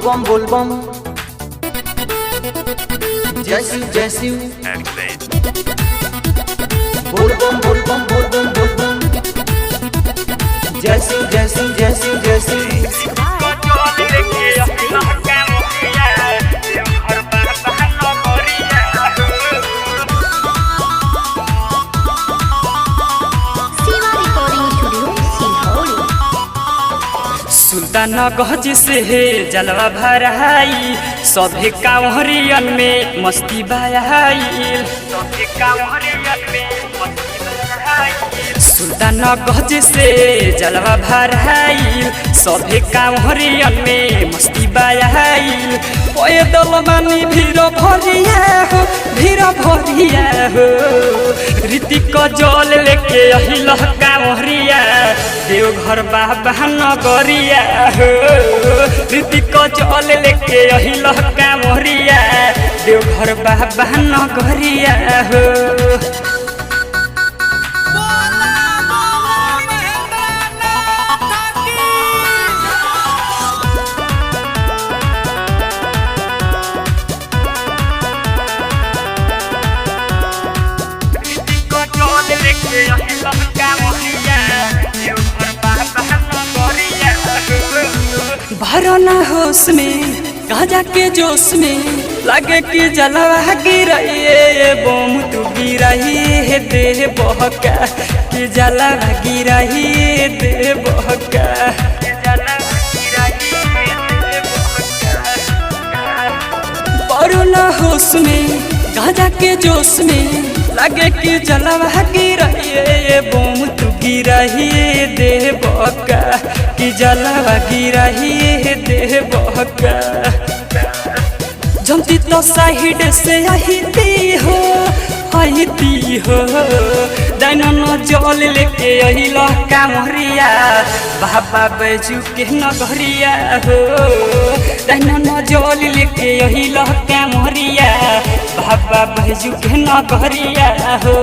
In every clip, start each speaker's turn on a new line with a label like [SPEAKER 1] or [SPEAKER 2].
[SPEAKER 1] बोलबम जय शिव बोलबम जय शिव
[SPEAKER 2] सुल्तान गंज से जलवा भराई सभे कांवरियन में मस्ती बहाई सुल्तान गंज से जलवा भराई सभे कांवरियन में मस्ती बहाई पैदल मानी भीड़ भरिया हो ऋतिक जल लेके अहिल कांवरिया देवघर बाबा नगरिया हो ऋतिक जल लेके अहिल कांवरिया देवघर बाबा नगरिया हो। भरना होश में गाजा के जोश में लगे कि जलवा गिराइए बम तू गिराइए दे बहका कि जलवा गिराइए दे बहका भरना होश में गाजा के जोश में लगे कि जलवा गिराइए बम तू गिराइए दे बहका कि जलवा गिराइए दे बहका जमती तो साइड से आईती हो दैनन जल लेके अहिल कांवरिया बाबा बैजू के नगरिया हो दैनन जल लेके अहिल कांवरिया बाबा बैजू के नगरिया हो।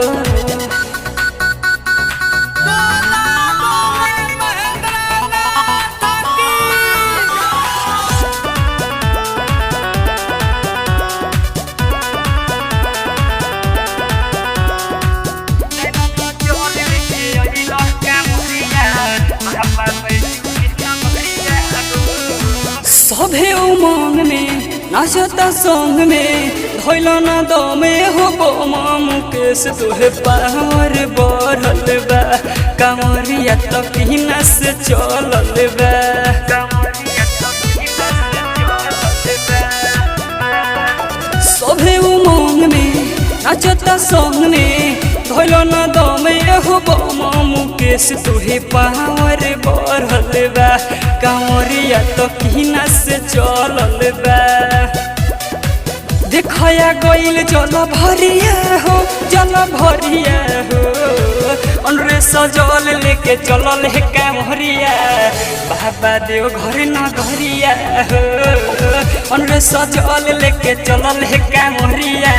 [SPEAKER 2] सभे उमंग में नाचता संग में धैल न दमे हो बम मुकेश तोहे पावर बढ़ल बा कांवरिया तो पीना से चलल बा सभे उमंग में नाचता संग में धैल न दमे हो बम मुकेश तोहे पावर बढ़ल बा कांवरिया तो पीना से चलल बा देखया गईल जल भरिया हो अनरे सजल लेके चलल है कांवरिया बाबा देव घर नगरिया हो अनरे सजल लेके चलल है कांवरिया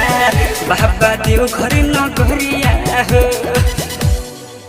[SPEAKER 2] बाबा देव घर नगरिया हो।